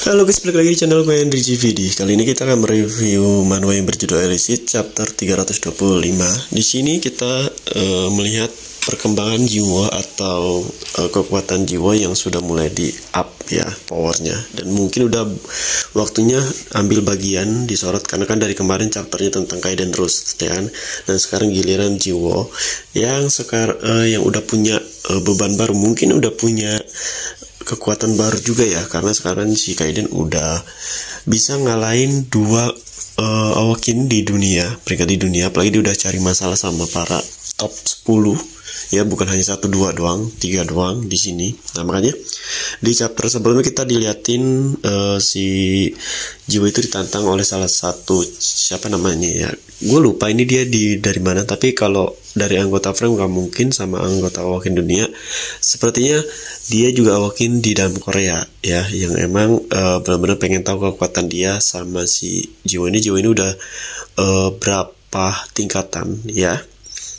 Halo guys, balik lagi di channel gue Henry GVD. Kali ini kita akan mereview manhwa yang berjudul Elicit chapter 325. Di sini kita melihat perkembangan jiwa atau kekuatan jiwa yang sudah mulai di up ya powernya, dan mungkin udah waktunya ambil bagian disorot karena kan dari kemarin chapternya tentang Kaiden terus ya kan, dan sekarang giliran jiwa yang sekarang yang udah punya beban baru, mungkin udah punya kekuatan baru juga ya, karena sekarang si Kaiden udah bisa ngalahin dua Awaken di dunia, peringkat di dunia, apalagi dia udah cari masalah sama para top 10 ya, bukan hanya 1, 2 doang, 3 doang di sini. Nah makanya di chapter sebelumnya kita diliatin si jiwa itu ditantang oleh salah satu, siapa namanya ya, gue lupa ini dia dari mana, tapi kalau dari anggota frame gak mungkin sama anggota Awaken dunia, sepertinya dia juga Awaken di dalam Korea ya, yang emang benar-benar pengen tahu kekuatan dia sama si jiwa ini udah berapa tingkatan ya.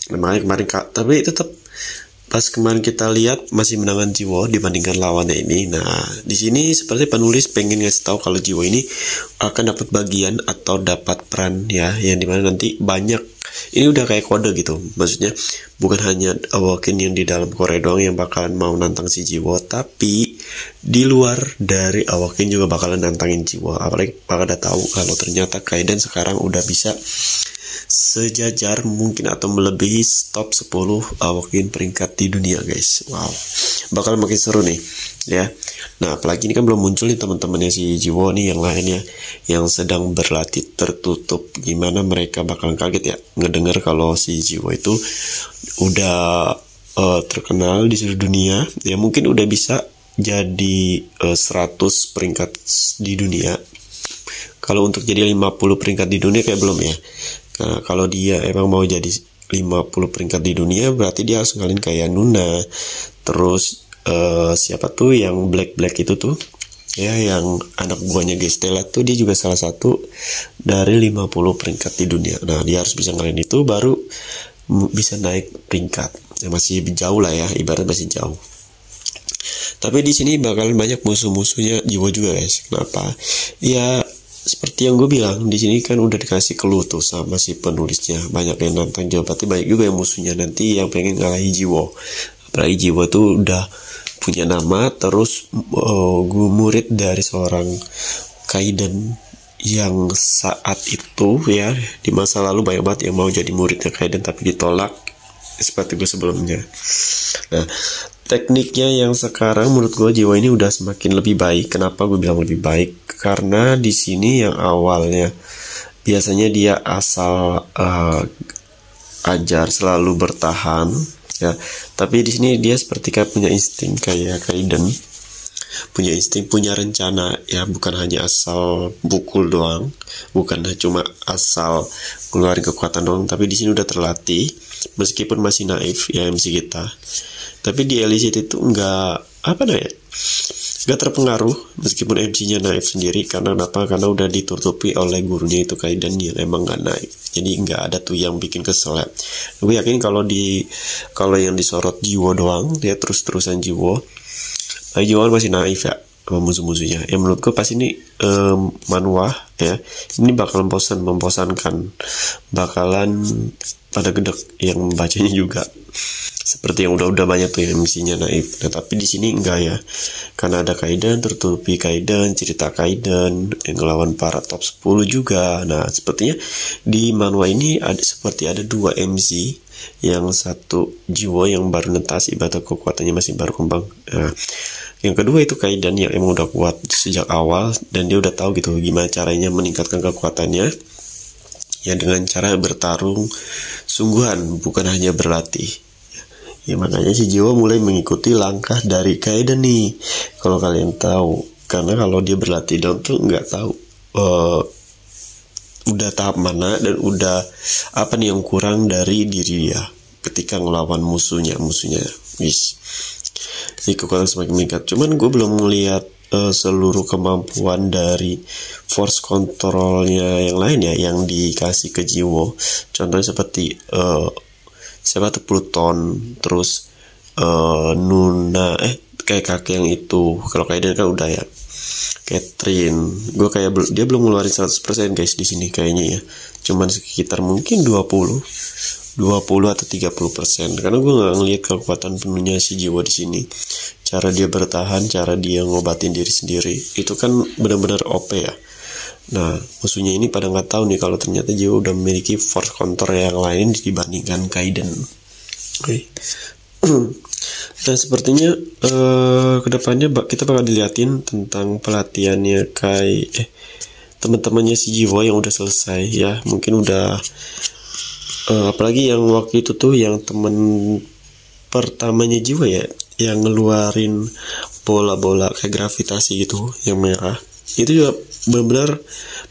Nah, makanya kemarin tapi tetap pas kemarin kita lihat masih menangan jiwa dibandingkan lawannya ini. Nah di sini seperti penulis pengen ngasih tahu kalau jiwa ini akan dapat bagian atau dapat peran ya, yang dimana nanti banyak, ini udah kayak kode gitu, maksudnya bukan hanya Awaken yang di dalam Korea doang yang bakalan mau nantang si jiwa, tapi di luar dari Awaken juga bakalan nantangin jiwa. Apalagi bakal tahu kalau ternyata Kaiden sekarang udah bisa sejajar mungkin atau melebihi top 10 Awaken peringkat di dunia guys. Wow, bakal makin seru nih ya. Nah apalagi ini kan belum muncul nih teman-temannya si Jiwo nih yang lainnya yang sedang berlatih tertutup. Gimana mereka bakalan kaget ya ngedengar kalau si Jiwo itu udah terkenal di seluruh dunia ya, mungkin udah bisa jadi 100 peringkat di dunia. Kalau untuk jadi 50 peringkat di dunia kayak belum ya. Nah, kalau dia emang mau jadi 50 peringkat di dunia, berarti dia harus ngalahin kayak Nuna. Terus siapa tuh yang black itu tuh ya, yang anak buahnya Gestella tuh, dia juga salah satu dari 50 peringkat di dunia. Nah dia harus bisa ngalahin itu baru bisa naik peringkat. Ya, masih jauh lah ya, ibarat masih jauh. Tapi di sini bakal banyak musuh-musuhnya jiwa juga guys. Kenapa? Ya seperti yang gue bilang, di sini kan udah dikasih clue tuh sama si penulisnya, banyak yang nantang jiwa, berarti banyak juga yang musuhnya nanti yang pengen ngalahin jiwa. Apalagi jiwa tuh udah punya nama, terus gue murid dari seorang Kaiden yang saat itu ya, di masa lalu banyak banget yang mau jadi muridnya Kaiden tapi ditolak seperti gue sebelumnya. Nah tekniknya yang sekarang menurut gue jiwa ini udah semakin lebih baik. Kenapa gue bilang lebih baik? Karena di sini yang awalnya biasanya dia asal ajar selalu bertahan ya, tapi di sini dia seperti kayak punya insting kayak Kaiden, punya insting, punya rencana ya, bukan hanya asal pukul doang, bukan cuma asal keluarin kekuatan doang, tapi di sini udah terlatih meskipun masih naif ya MC kita. Tapi di Elicit itu enggak terpengaruh meskipun MC-nya naif sendiri. Karena apa? Karena udah ditutupi oleh gurunya itu Kaiden yang emang nggak naif. Jadi nggak ada tuh yang bikin kesel ya. Gue yakin kalau yang disorot jiwa doang, dia terus-terusan jiwa masih naif ya sama musuh-musuhnya. Ya menurut gue pas ini manhwa ya, ini bakalan membosankan, bakalan pada gedek yang membacanya juga. Seperti yang udah banyak tuh yang MC-nya naif. Nah tapi di sini enggak ya, karena ada Kaiden, tertutupi Kaiden, cerita Kaiden yang ngelawan para top 10 juga. Nah sepertinya di manhwa ini seperti ada dua MC, yang satu jiwa yang baru netas, ibarat kekuatannya masih baru kembang. Nah yang kedua itu Kaiden yang emang udah kuat sejak awal, dan dia udah tahu gitu gimana caranya meningkatkan kekuatannya ya, dengan cara bertarung sungguhan, bukan hanya berlatih. Ya makanya si jiwa mulai mengikuti langkah dari Kaiden nih, kalau kalian tahu. Karena kalau dia berlatih doang tuh nggak tahu udah tahap mana dan udah apa nih yang kurang dari diri dia ketika ngelawan musuhnya guys. Jadi kekuatan semakin meningkat. Cuman gue belum melihat seluruh kemampuan dari force controlnya yang lain ya, yang dikasih ke jiwa. Contohnya seperti siapa tuh Pluton, terus Nuna, kayak kakek yang itu. Kalau Kaiden kan udah ya. Catherine. Gue kayak dia belum ngeluarin 100% guys di sini kayaknya ya. Cuman sekitar mungkin 20 atau 30%. Karena gue nggak ngelihat kekuatan penuhnya si Jiwo di sini. Cara dia bertahan, cara dia ngobatin diri sendiri, itu kan benar-benar OP ya. Nah, musuhnya ini pada nggak tahu nih kalau ternyata Jiwo udah memiliki force counter yang lain dibandingkan Kaiden. Oke. Dan sepertinya kedepannya kita bakal diliatin tentang pelatihannya teman-temannya si Jiwo yang udah selesai ya. Mungkin udah apalagi yang waktu itu tuh yang temen pertamanya Jiwo ya, yang ngeluarin bola-bola kayak gravitasi gitu yang merah. Itu juga benar-benar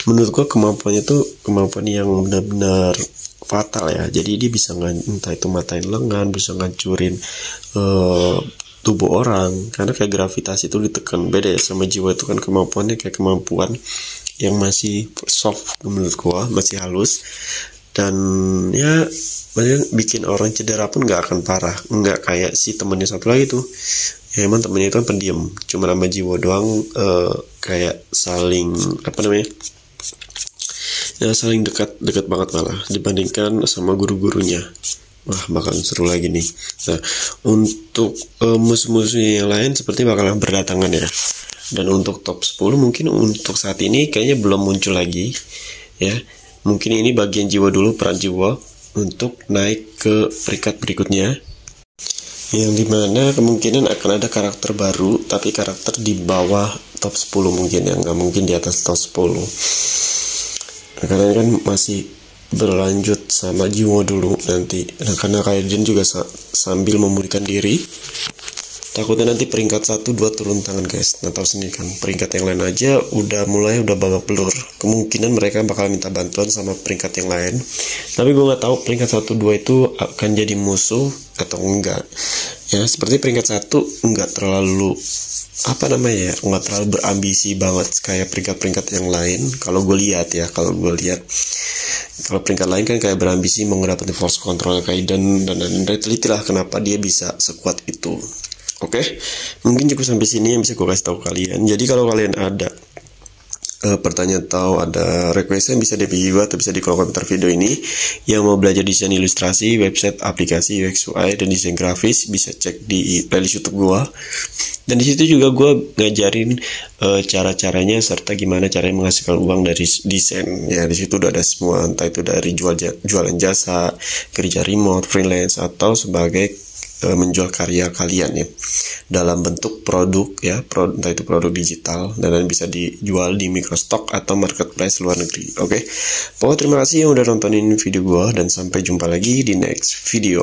menurut gua kemampuannya tuh kemampuan yang benar-benar fatal ya. Jadi dia bisa entah itu matain lengan, bisa ngancurin tubuh orang karena kayak gravitasi itu ditekan. Beda ya sama Jiwo itu kan kemampuannya kayak kemampuan yang masih soft menurut gua, masih halus. Dan ya bikin orang cedera pun nggak akan parah, nggak kayak si temennya satu lagi tuh ya, emang temennya itu kan pendiam, cuma nama Jiwo doang kayak saling ya saling dekat banget malah dibandingkan sama guru-gurunya. Wah, bakalan seru lagi nih. Nah, untuk musuh-musuh yang lain seperti bakalan berdatangan ya. Dan untuk top 10 mungkin untuk saat ini kayaknya belum muncul lagi ya. Mungkin ini bagian Jiwo dulu, peran Jiwo untuk naik ke peringkat berikutnya, yang dimana kemungkinan akan ada karakter baru, tapi karakter di bawah top 10 mungkin, yang nggak mungkin di atas top 10. Nah, karena kan masih berlanjut sama Jiwo dulu nanti. Nah, karena Kaiden juga sambil memulihkan diri, takutnya nanti peringkat 1-2 turun tangan guys. Nah, tahu sendiri kan, peringkat yang lain aja udah babak belur. Kemungkinan mereka bakal minta bantuan sama peringkat yang lain. Tapi gue nggak tahu peringkat 1-2 itu akan jadi musuh atau enggak. Ya, seperti peringkat 1 enggak terlalu nggak terlalu berambisi banget kayak peringkat-peringkat yang lain. Kalau peringkat lain kan kayak berambisi mau ngedapetin force control Kaiden dan teliti lah kenapa dia bisa sekuat itu. Oke, mungkin cukup sampai sini yang bisa gue kasih tahu kalian. Jadi kalau kalian ada pertanyaan atau ada request bisa DM gue atau bisa di kolom komentar video ini. Yang mau belajar desain ilustrasi, website, aplikasi, UX UI dan desain grafis bisa cek di playlist YouTube gue. Dan di situ juga gue ngajarin cara-caranya serta gimana caranya menghasilkan uang dari desain. Ya di situ udah ada semua, entah itu dari jualan jasa, kerja remote, freelance atau sebagai menjual karya kalian ya dalam bentuk produk ya, entah itu produk digital dan bisa dijual di microstock atau marketplace luar negeri. Oke, pokoknya terima kasih yang udah nontonin video gue dan sampai jumpa lagi di next video.